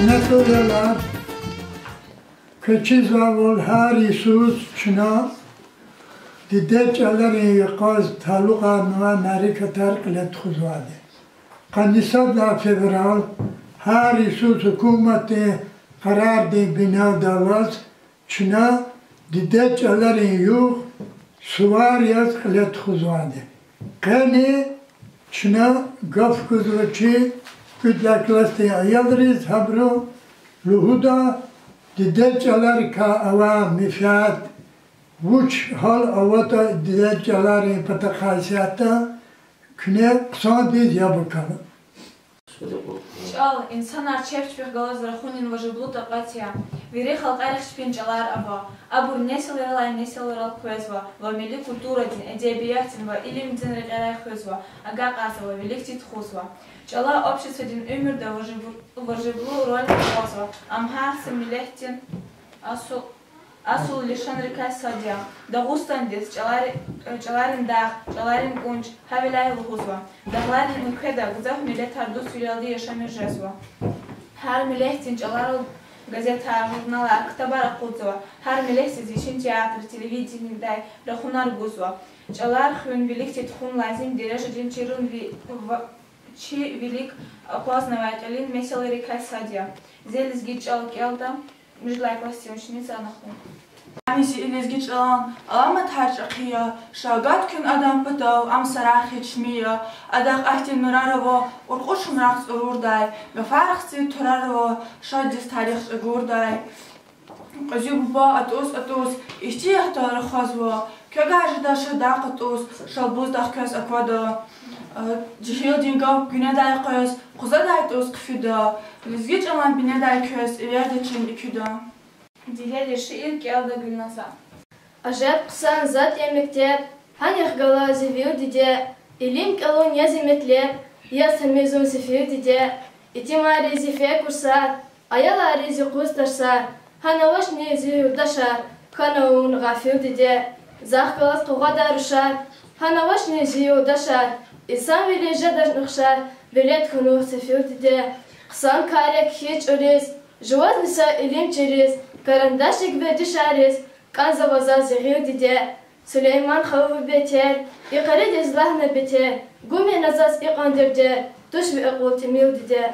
Ne soruyorlar? Keçiz avul her Isus çına didetçelerin yıkaz taluqa nüve meriketer kılet huzvade. Kandisat federal her Isus hükümeti karar de bina davaz çına didetçelerin yuh suvar yaz kılet huzvade. Kani çına gaf kuzveçi Kütleklastıya ayadırız habru luhuda didetçalar ka ava mifat vuç hal avata didetçaların patakasiyata küne kısa diz yabakalım. Çal insanlar çevçbek galaz rahunin vajibluta qatya viri halqaylık şpincalar ava abur nesilleralay nesilleral kvezva va milli kulturadin edebiyatin va ilimdin reqalay kvezva aga qasa va veliktit khuzva Çala обществодин ömürde vajiblu rol kvezva amharsı milletin Asul lişan rikas sadya Dağustandis çalarin dağ çalarin kunç havilay luhuzva Dağlarin ülkede gızah millet hardu süreldi yaşamir jesva Her milletin çalarıl gazeta, jurnalar, kitabar akudza Her milletsiz işin tiyatr, televizyonda rahunar guzva Çalar hün velikti tхун lazim derежеден çirun çi velik познавателин меселы рекас sadya Zelizgi çal kelda Müjdelay klasiyonşini zanahun. Amisi ilizgiç alan, alamat harcakiya, şagat kün adam pıtav, am sarahit şmiya, adak ahtin nuraravo, urkuş mraks ururday, gafarxsi turaravo, şadis tarix ururday. Qazı buba atos, iştiyah da rakhazvo, kögajda şadak atos, şalbuz dağköz akvada, cihil dingav güneday köz, kuzaday atos kıfida, ilizgiç alan bineday köz, ileride çin iküda. Diheli şiir geldi Gülnasa. Ajab kısan zat yemektep, hanyak gala zivir dide, ilim kalon yazimetlep, yasan mezun zifir dide, itimari zife kursar, ayala rezi kustarsar, hanavaş ne zivir daşar, kanaun gafir dide, zah galas tuğa daruşar, hanavaş ne zivir daşar, insan veli jadaş nıkşar, velet konu zifir dide, kısan karek hiç öriz, juvaz nisa ilim çeriz, Karandaşik ve dışarız, kanza vaza zehir dide, Süleyman xavı beter, iqare dizlahne beter, Gume nazaz iqandirde, tuş ve iqul temil dide.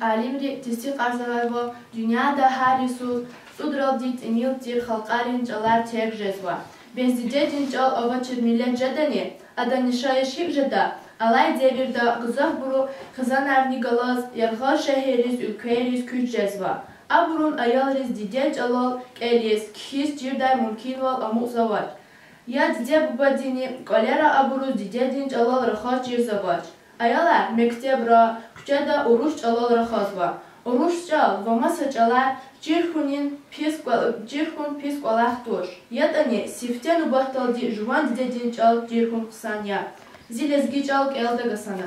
Alimri tisik arzalarvo, dünyada her isu, sudral dit emil dir halqarin calar tek jezva. Benzidedin cal ava çirmilen jadani, adanişaya şip jada, alay devirda gızah buru, xızan arni galaz, yarğal şehiriz, ülkeriz küç jezva. Aburun ayalriz didel calal keliz kis cirday mumkin val amu zavar. Ya dide bubadini kolera aburuz didedin calal rakhaz cir zavar. Ayalar mektebra küçada oruç calal rakhaz var. Oruç cal vamasa calar cirhunin pis kolak toş. Yadani siften ubattal di juvan didedin cal cirhun kusanya. Zilezgi cal elde gasana.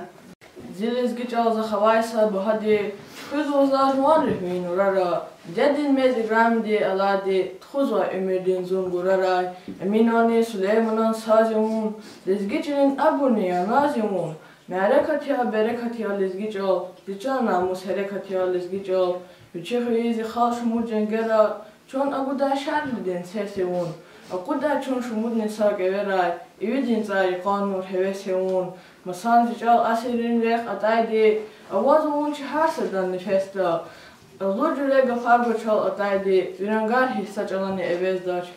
Zilezgi cal zahavaysa bahadi Kız ozajman rehmin urara, dedin mezgram di aladi, txuzva emirdin zunguraray, eminani Süleymanan sazimun, lezgicinin abuniya nazimun, merekatiya berekatiya lezgic ol, dican namus herekatiya lezgic ol, Üçehiyizi xal şumur cengera, çon aguda şerlidin sesimun, akuda çon şumur nisa geveray, ividin zari qanur hevesimun, masan dical asirin rek ataydi, Avazun çiharsadan nefesta. Lurcule gafargo çal ataydi. Virangar hissa çalani evezdar.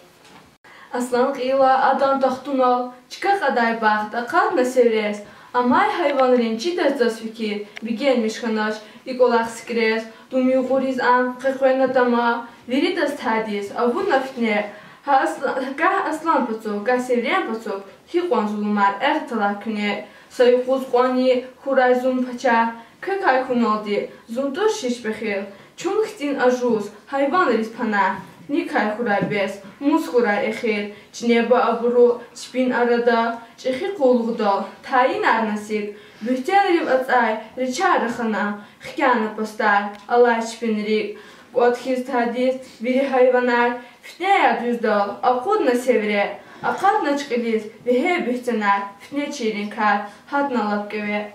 Aslan qiyla adam taxtunal. Çıkaq aday baxta qadna sevres. Amay hayvanların çitas fikir. Bigelmiş xanaş. İkolaq skres. Dumyu quriz am. Qiqvena tama. Veritas tadis. Avun naftne. Gah aslan patsok, gah sevren patsok, hiqwan zulumar ertala küne, sayıquz qwani huray zum paça, kökay kunaldi, zumdur şiş bexil, çumxtin ajuz, hayvan rispana, nikay huray bes, muz huray exil, çneba aburu, çpin arada, çexi qolğuda, tayin arnasik, bühten riv atsay, riçar xana, xkana postar, alay çpinrik, Qotxiz tadis, biri hayvanar, fitneya düzdal, aqudna sevre, aqadna çqiliz, vehe bühtenar, fitne çirinkar, hadna lapgeve.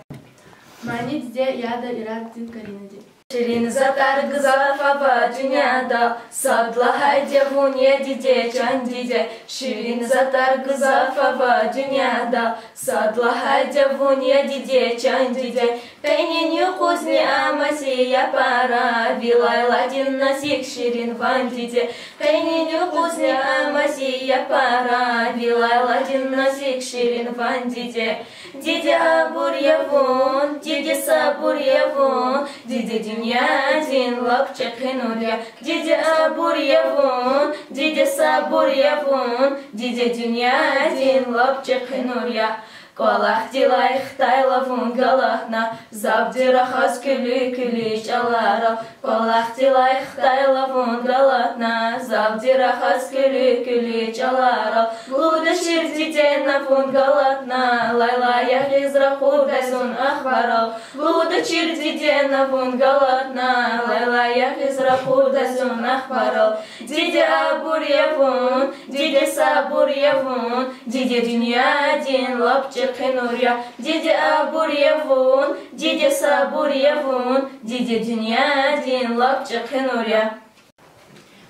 Mani diye ya da iradin karinadi. Şirin zatar gızafava dünyada, sadla haydevunya dide can dide. Şirin zatar gızafava dünyada, sadla haydevunya dide can dide. Penin yukuzni amasi yapara, vilayladin nasik şirin van dide. Penin yukuzni amasi yapara, vilayladin nasik şirin van dide. Dide abur yavun, dide sabur yavun, dide dünya din lapça kınurya. Dide abur yavun, dide sabur yavun, dide dünya din lapça kınurya. Kolak dilay xtaylavun galahna, zabdirahas külü külü çalara. Kolak dilay xtaylavun galahna, zabdirahas külü külü çalara. Luda çirdidena galahna, laylaya hizra hudasun ahvaral. Luda çirdidena galahna, laylaya hizra hudasun ahvaral. Dide abur yavun, dide sabur yavun, dide dünya din lapça Kınurya, dide abur yavun, dide sabur yavun, dide dünya din lapça kınurya.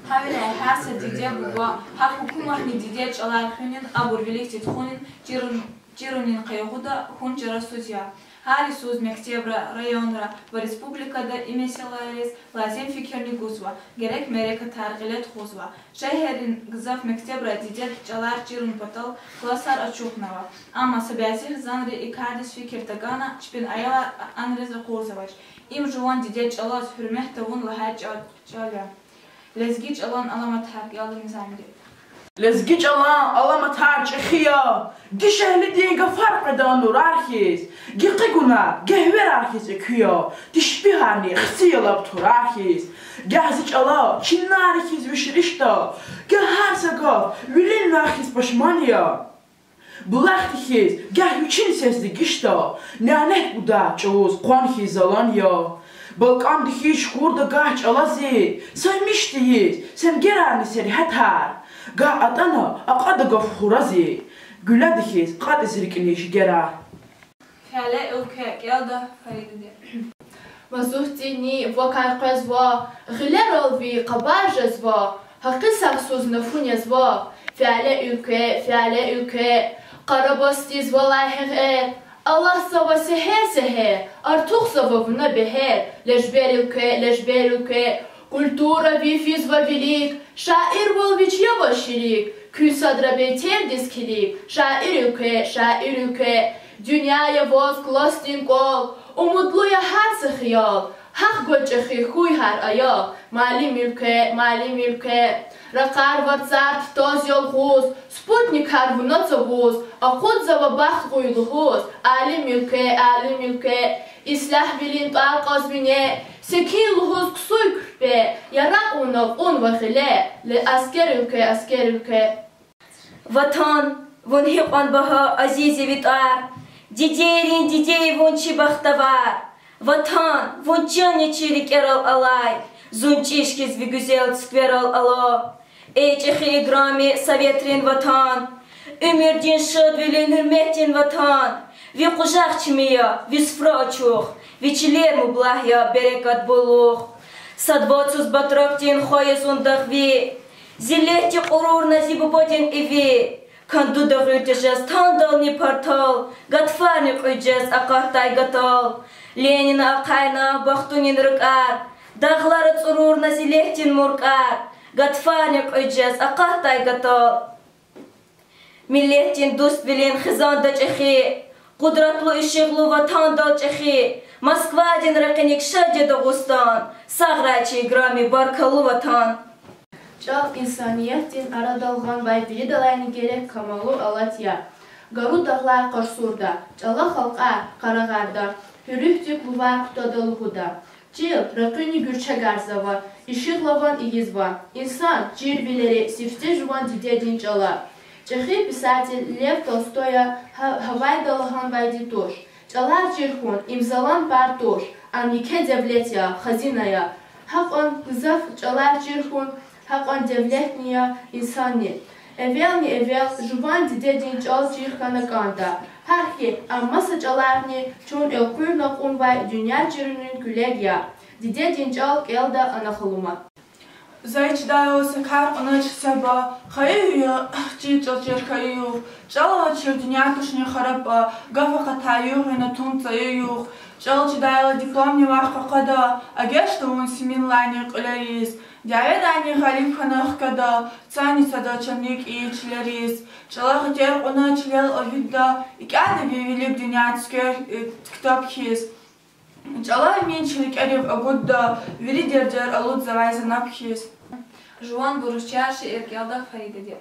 Havile hasa dide buva, hak hukumahni dide çalar hunin, abur bilikti txunin, cirunin qayğuda hun cira suzya. Hali suz Mektebra rayonra ve Respublikada imesilaris lazim fikirni guzva, gerek mereka targilet guzva. Şehrin gızaf Mektebra didet çalar cirun patal, klasar açuqnava. Ama sabazih zanri ikardis fikir tagana, çpin ayala anreza guzavaç. İm juvan didet çalaz hürmeh tavun lahar çalya. Lezgiç alan alamat hargi alın nizamdi. Lezgiç alan alamat harçıxiya. Gişehli diye fark eden nur arxiz. Giqiguna gehver arxiz eküya. Dişbihani xsiyalab tur arxiz. Gehziç ala çinna arxiz vişrişta. Gehar sagaf vilin arxiz başmaniya. Bulaqtixiz geh üçün sesli gişta. Nanet buda çoğuz qanxiz alan ya. Balkan dixiş kurda gah çalazi. Saymıştiyiz. Sen gerarni seri hetar. Gah adana aqada gaf hurazi. Güle dixiz qad isrikiniş gerar. Fale ülke gelda faridi. Mazutini vokal qazva, ghiler alvi qabajazva, haqisa suz nafunyazva. Fale ülke, qarabastiz vallahi Allah sava seher, artuq savavuna beher. Lejber ülke, kultura vifiz va velik, şair volviçya başilik, küsadra beyter diskilik. Şair ülke, dünyaya voz klastin kol, umutluya her sıhıyal, hak göçehi huy her aya. Malim ülke, rakar vatsart toz yol huz, sputnik harvunatsa huz, akut zava baht guylu huz. Alim ülke, islah bilin qalqaz bine, sekin luhuz kusuy kürpe, yarak unav un vahile. Asker ülke. Vatan, vun hiqan baha azizi vitar, diderin didey vun çibahta var. Vatan, vun çani çirik eral alay, zun çişkiz vi güzel skveral alo. Ey çehi igrami sovetrin vatan, ömürdin şad vilin hürmetin vatan. Vi kuşak çimiya, vi sfra çuh, vi çiler mu blahya berekat buluh. Sadvatsuz batraktin khoyezun dağvi, zillehti qurur nazibu potin evi. Kandu da gıtacağız, tandal ni partal, gatfarni koyacağız, akartay gatal. Lenin akayna, baktunin rıkar, dağları tsurur nazilehtin murkar. Gatfarni koyacağız, akartay gatal. Milletin dost bilin xizanda çehi, kudratlu ışıqlu vatanda çehi. Moskvadin rakinik şadya Dağustan, sağraçı grami barkalı vatan. Çal insaniyetin aradalğan vay biri dalayını gerek kamalı alatya. Garu dağlar qarsurda, çala halqa qarağarda, hürühtük luvar kutadalıqda. Çil rakını gürçe garzava, işıqlavan igizva. İnsan cirvileri sifte juvan didedin çala. Çexi pisatelь Lev Tolstoya havay dalğan vaydi toş. Çalar cirhun imzalan par toş. Amike devletya, xazinaya. Haqan qızaf çalar cirhun, haqan devletniya insani. Evvel juvan didedin çal cirhana kanda. Harki ammasa çalarni çun elqur naqun vay dünya cirinin külegya. Didedin çal gelda anaxıluma. Зайчдаю сакар онач саба хаю чичочер хаю чала чердня тушни харапа гафа хатаю на тунцаю чалчдаю диплом не варха қада агешта он семин лайни қыларис дяведани халиф ханах када цани садачаник ичларис чала хатер онач лел овидда икады велик дунятскер ктапхис чала менчилик арев агудда веридердер алут завайзанапхис Жуан бурuşçarşı erkelda faridedi.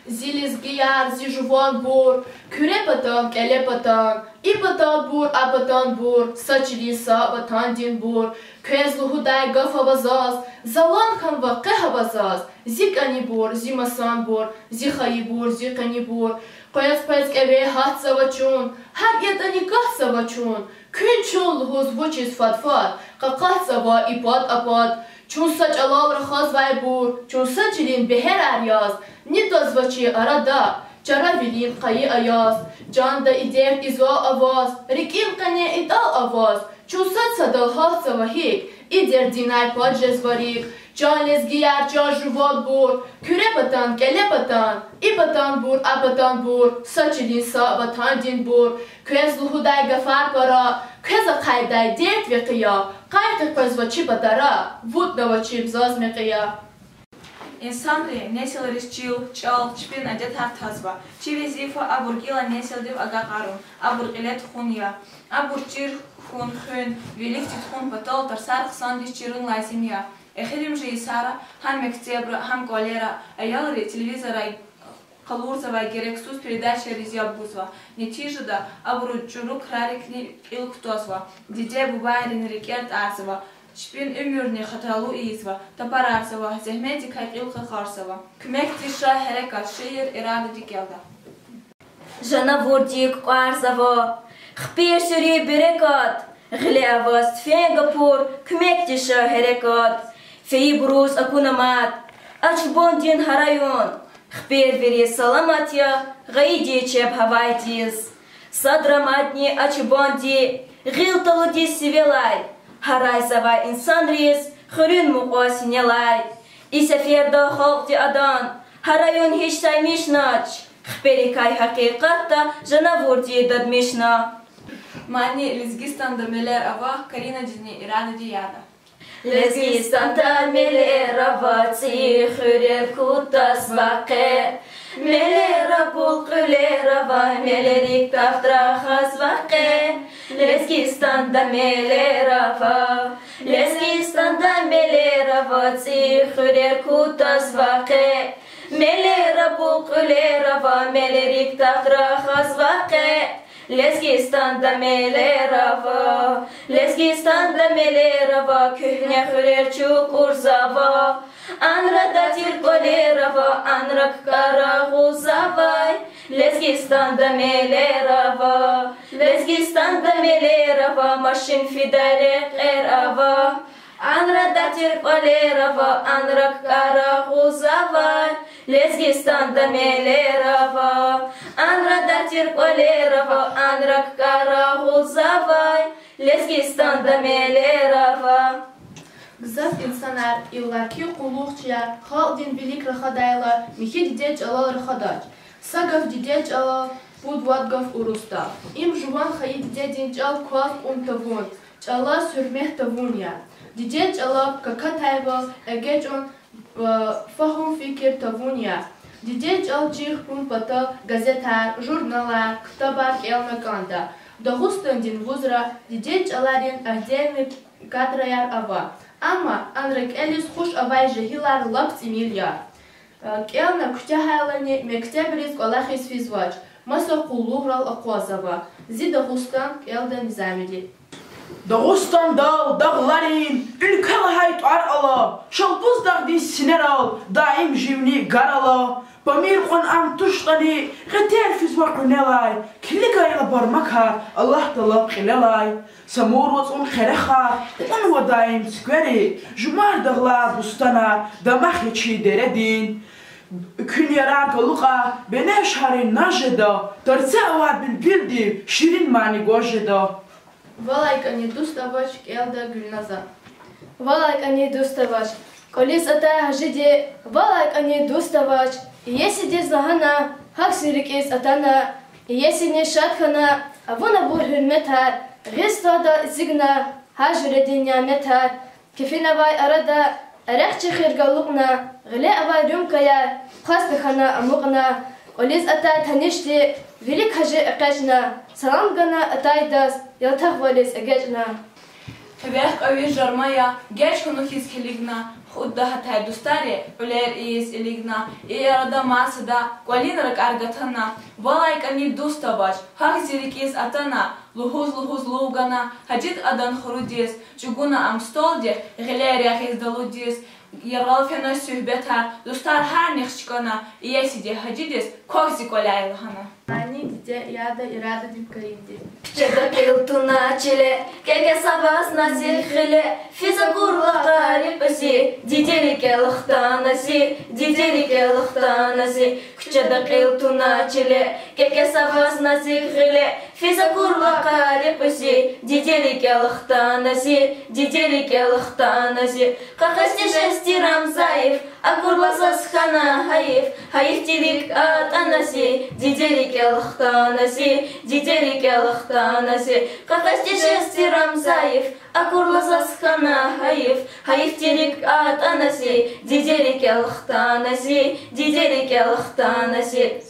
Zilizgiyar zijuvan bur, küre patan, kele patan, ipatan bur, apatan bur, saçili sa vatan din bur, közluhu day gaf havazaz, zalan kan vaqqe havazaz, zikani bur, zimasan bur, zikhayi bur, zikani bur, qoyas paysk eve hat savaçun, her yetani kah savaçun, kün çolluhuz voçis fatfat, qaqat sava ipat apat, چون سچ علال رخاز وای بور چون سچلین به هر اریاز نیتاز وچی آرادا چرا ویلین قایی ایاز جان دا ایدر ایزوا آواز ریکیم قنی ایدال آواز چون سچ صدال ها سواهیک ایدر دینای پاد جزواریک جان لزگیر جان جوال بور küre patan kele patan ای patan بور آپتان بور سچلین سا وطان دین بور köz luhuday gafar para köza qayday dert veqiya qaytıq paz vaçi patara vud da vaçi bzaz meqiya İnsanri nesil rişçil çal çpin adet hartazva çi vezifa aburgila nesil div aga qarun aburgilet xunya aburçir xun xun velik titxun patal tarsar xsan dişçirin lazimiya Exirim jisara ham октября ham kolera ayalri televizora Kalurza gereksiz передача резябузва. Нетижда абручуру крарикни илктозва. Диде бубайрин рикерт арзва. Шпин ömürni хаталу изва. Tapar arзва. Zehmeti kayk ilkı karsava. Kümek tişra herekat şehir irade dikelda. Jana vordik qarzava. Xpir şuri berekat. Gli avaz tfengapur. Kümek tişra herekat. Feyi bruz akunamat. Açbondin harayon. Хпер вери саламатья, гайди чеп хавайтис. Садраматни ачбонди, гил талуди сивелай. Харай сава инсан рис, хрюн муqa синелай. И сеферда халкти адан, харайон хиш саймишнач. Хпери кай хакикатта, жанавурди дадмишна. Мани Лезгистанда мелер ава, Карина дини ирана дияда. Лезгистанда мелера ваци хурер кутас вақе Мелера булқулера ва мелерик тафтрахас вақе Лезгистанда мелера ваци хурер кутас вақе Мелера булқулера ва мелерик тафтрахас вақе Лезгистанда мелерава, kühne hürer çuk urzava Anra datir kolerava, anrak kara guzavay Lezgistanda melerava, maşin fidarek erava Anra datir kolerava, anrak kara guzavay Lezgistanda melerava Anra datir kolerava, anrak kara guzavay Lezgistanda melerava Gzaf insanlar illarki quluqçıya xaldin bilik raxadayla mixi didec alal raxadaç Sagaf didec alal budvadgaf urusta Im juvan xayi didedin çal kuaz tavun Çala sürmeh tavun ya Didec alal kakatayva egeç on fahum fikir tavun ya Didec al cih pun pata gazetar, jurnalar, ktabar kelmekanda Дагустандин вузра дидеч аларин отдельный кадраяр ава. Ama anrek elis hoş avay jehilar lapt emilyar. Kelna kutahayalani mektebriz olahis fizvaç. Masa kulluğral akvazava. Zida hustan kelda nizamili. Dağıstan dağ, dağların, ülkel hayt ar ala. Şalpuz dağdi siner al, daim jivni gar ala. Pamir kon am tuştani, gıter fizva kunelay. Kilikayla barmakar, Allah talab khilelay. Samur watsun kherekha, un wa daim skweri. Jumar dağlar bustana, damak hiçi deredin. Kün yarar kaluqa, bene şharin najeda. Tarsa ava bilbildi, şirin mani gojeda. Valayk ani dustavaç kelda gülnaza. Valayk ani dustavaç. Kolis ata hajidi, valayk ani dustavaç. Yesidi zahana, haksirik is atana. Yesini şatkana, avuna bur hürmetar. Gistada zigna, hajredi nimetar. Kefina vay arada, arakçı khirgaluqna. Gile avay rümkayar, qastıkhana amuqna. Kolis ata tanişti, velik hajı aqajna. Salam gana ataydas, yaltaq valis agajna. Hevek avi jarmaya, geç konu his keligna. Xudda hatay dustari, uler is iligna. Arada masada, qolinarak argatana. Valayk ani dustabaç, hak zirik is atana. Luhuz lugana, hacit adan khurudis. Juguna am stoldi, giler yahiz daludis. Yaral fena sühbeta, dustar her nexçkana. Iyesidi hacidis, kokzi kolaylahana. Ani dide yada irada dip karindi. Kçeda keltuna çile, keke sabas nazil khile, fiza gurla qaripasi, dideri kelxtanasi, dideri kelxtanasi. Kçeda keltuna çile, keke sabas nazil khile, fiza gurla qaripasi, dideri kelxtanasi, dideri kelxtanasi. Kakasti jestiram zayıf, akurlasas khana hayif, hayif tirik atanasi, dideri kelxtanasi, dideri kelxtanasi. Kakasti jestiram zayıf, akurlasas khana hayif, hayif tirik atanasi, dideri kelxtanasi, dideri kelxtanasi.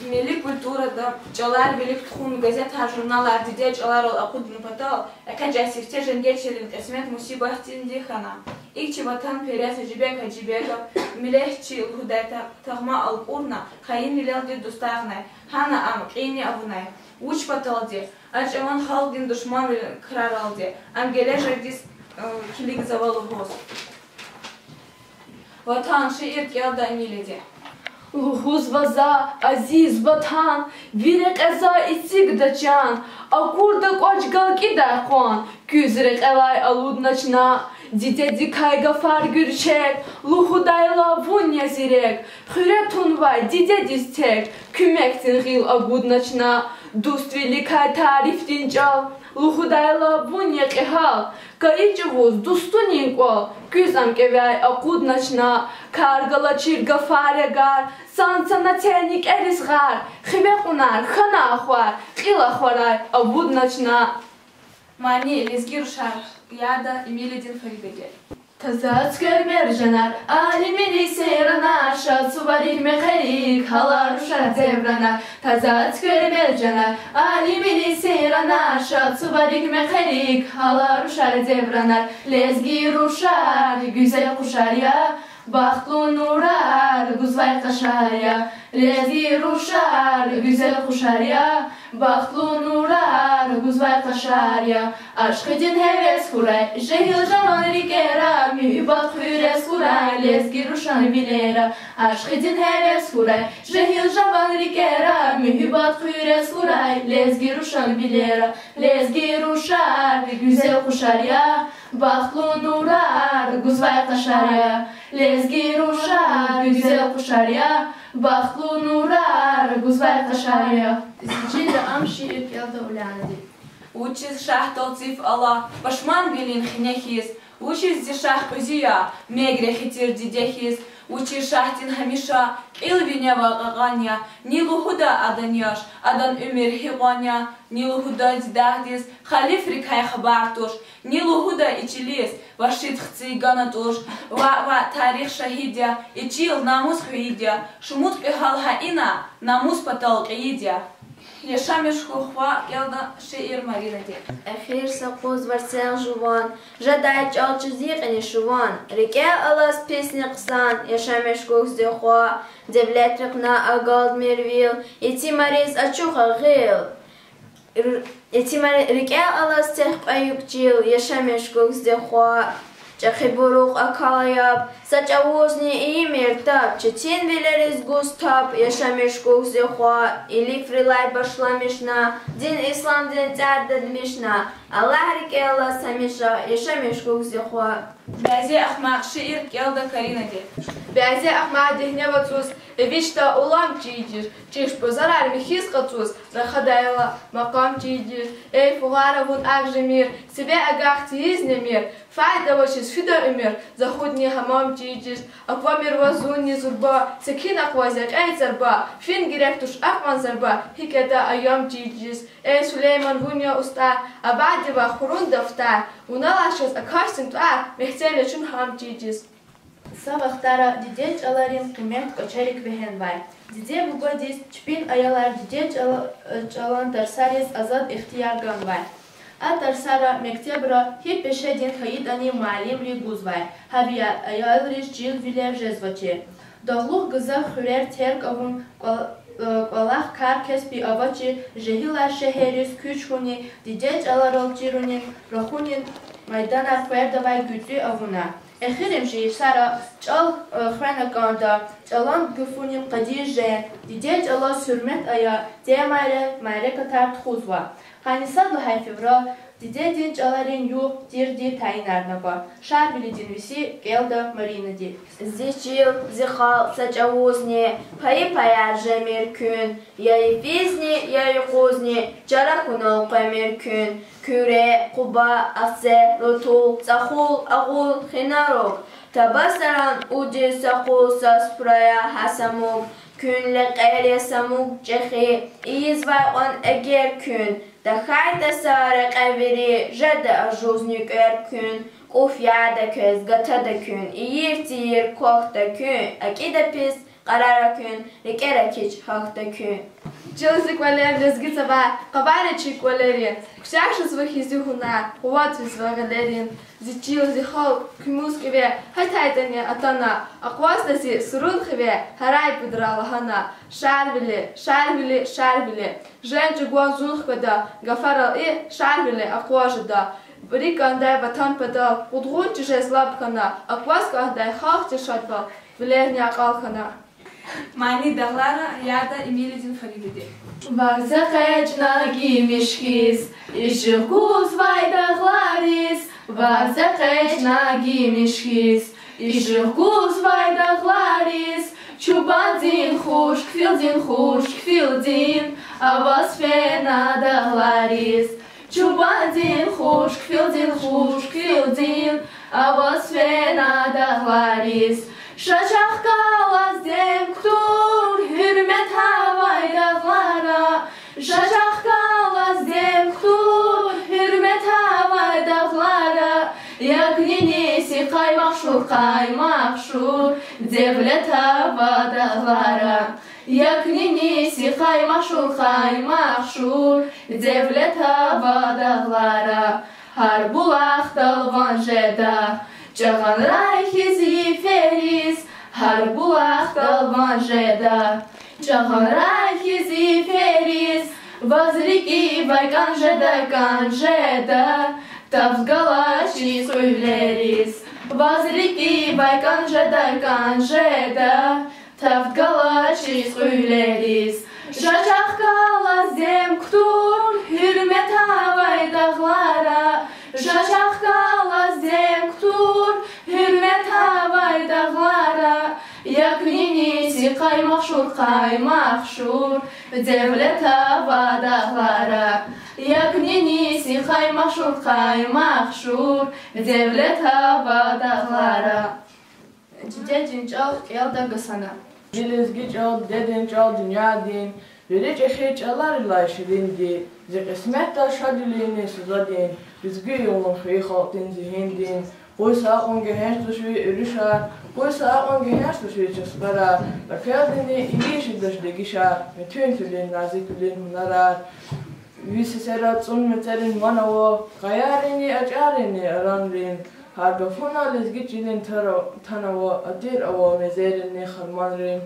Milli kulturada çalar bilik txun gazeta jurnalar dide çalar ol aqudun patal akan jasifte jengeçelin esmet musibatin dihana ikçi vatan periyasa jibeka jibeka milehçi hudayta tagma al urna khayin miladi dostarna hana am qini abunay uç pataldi açaman halgin düşman krar aldı am gelejerdis kilig zavalı hos vatan şehir gelda miledi Luhuz vaza, aziz vatan, virek eza isig da can, akurda qoç galki da xon, küzrek elay aludnaçna, dite dikay gafar gürçek, luhudayla vunya zirek, hüretun vay dite distek, kümektin gil agudnaçna, dustvilik hay tariftin cal, luhudayla vunya qehal, Kayıcıvuz dustunin kol, güzam kevay akudnaçna, kargala çirga faregar, sansana tenik erizgar, xibek unar, xana axvar, qila xvaray, abudnaçna. Mani lezgir şar, yada imiledin faribege. Tazatsker merjanar, alimini seyranar, şat suvarik mekherik, halar uşar devranar. Tazatsker merjanar, alimini seyranar, şat suvarik mekherik, halar uşar devranar. Lezgir uşar, güzel kuşar ya, Bahtlu nurar, güzel kaşar ya. Lezgir uşar, güzel kuşar ya, Bahtlu nurar, güzel kaşar ya. Aşk edin heves kuray, jehil jaman rikera, mühibbat hüres kuray, lezgir uşar bilera. Aşk edin heves kuray, jehil jaman rikera, mühibbat hüres kuray, lezgir uşar bilera. Lezgir uşar, güzel kuşar ya, Bahtlu nurar, güzel kaşar ya. Lezgir uşar, güzel kuşar ya, Bahtlu nurar, güzel kaşar ya. Zicide am şiir kelda ulanadi. Uçiz şah taltif ala, başman bilin xinehiz. Uçiz zi şah özüya, megre xitir didehiz. Uçiz şahtin hamişa, ilvine vaqaqanya. Nilu huda adan yaş, adan ömür hiqanya. Nilu huda zidahdiz, khalif rikay xabartuş. Nilu huda içiliz, vaşit xci ganatuş. Va tarih şahidya, içil namus hüidya. Şumut qihal haina, namus patal qiyidya. Yaşam şkuhva gelda şiir marinati. أخير سقوز ورسال جوان جداي جالج زيقني شوان ركاء الله سبيسني قصان يشامش كوكس دي خوا دبلات رقنا أقالد ميرويل يتي مريز أتشوخ غيل يتي ركاء الله استحق أيوك جيل يشامش كوكس دي خوا جاخي بروق أكالياب ساج أوزني إيمير تاب چتين بيلرز گوستاب يشامش كوكس دي خوا إلي فريلاي باشلامشنا دين إسلام دين تعدد مشنا الله ركاء الله سميشا يشامش كوكس دي خوا Bəzi axmaq şiir gelda karinati. بعضی احمد دهنه و توز ویشتا اولام چیجر چیش بزرگ میخیز قطوز نخدایلا مقام چیجر ای فواره ون اغجمیر سبه اگاختیز نمیر فایده وشیز فیدا امیر زخودنی همام چیجر اقوا میروازونی زربا سکین اقوازیج ای زربا فین گرفتوش اقوان زربا هیکتا ایام چیجر ای سلیمان ونیا استا ابعدی و خورون دفتر ونالاشز اکاشتن تو مهتیلی چون هم چیجر Sabahlara dide çaların kıymet koçerik behenvay. Dide bu godis çpin ayalar dide çalan tersaris azad ihtiyar ganvay. A tersara mektebra hip peşedin hayidani malimli guzvay. Habiya ayalriş cil viler jezvaçi. Dağluq gıza hürer terk avun Kolaq kar kesbi avaçı jehilar şeheris küçhuni dide çalar alçirunin rohunin maydanar ferdavay gücü avuna. Exirim ji sara çal xrana kanda çalan güfunin qadije dide çala sürmet aya demare katar txuzva Hanisad lahay fevra dide din çalarin yu dirdi tayinarnaba şar bilidin visi gelda marina di Зичил, зихал, сачавузни, пая жемеркün, яй визни, яй кузни, жаракунал камеркün, küre, kuba, ase, rotul, захул, агул, хинарок, табасаран, уди, сахул, саспрая, хасамук, künle qeyre samuk cexi, iz vay on eger kün, daxayda sare qaviri, jada ajuznik erkün, Kufyada köz, gatada kün, iyir tiyir, kokta kün, akida pis, qarara kün, rikera kiç, hakta kün. Челзик валер лезгица ба қабаречик валерия. Кусяши звахи зюхуна, хуват визва галерин. Зичил зихол кумус киве, хатайтани атана, аквастаси сурун хиве, харай пудрала хана. Шарвили. Женчи гуазун хвада, гафарал и шарвили акважада. Брикандай ватан падал, удгунчи же слабхана, акваскандай хахти шатвал, влерня акалхана. Mani dağlara yada İmilizin Farididi. Varzacajna gimishkis, ishkuz vaydaglaris. Varzacajna gimishkis, ishkuz vaydaglaris. Чубандин хуш, кфилдин, а вас фена дагларис. Чубандин хуш, кфилдин, а вас фена дагларис. Şaşaqqalaz dem kutur, hürmet havay dağlara. Şaşaqqalaz dem kutur, hürmet havay dağlara. Yakninisi qaymaq şur, devlet hava dağlara. Yakninisi qaymaq şur, devlet hava dağlara. Har bulaq dalvan jeda. Çağan rayhizi feriz, har bulaq dalvan jeda. Çağan rayhizi feriz, vazriki baykan jeda, tavzgalaçi söyleriz. Vazriki baykan jeda, tavzgalaçi söyleriz. Şaşaqqalaz dem kutur, hürmet havay dağlara. Şaşaqqalaz dem kutur, hürmet havay dağlara. Yakninisi qaymaq şur, devlet hava dağlara. Yakninisi qaymaq şur, devlet hava dağlara. Cidden çal elda qasana. Bilizgi çal, dedin çal, dünya din. Veri çeşe çalar ilay şirindi. Zikismet da şadilini sızadin. Bizgi yolun xey xaltin zihindin. Qoy sağın gehenç düşü ürüşar. Kuisa on geherstosvichas para la keldini ilishidas de gisha metüntülin nazikülin hunarar Visiserat un meterin manawo qayarini ajarini aranrin har bafuna lesgitjinin tanawo adir awo mezerini kharmanrin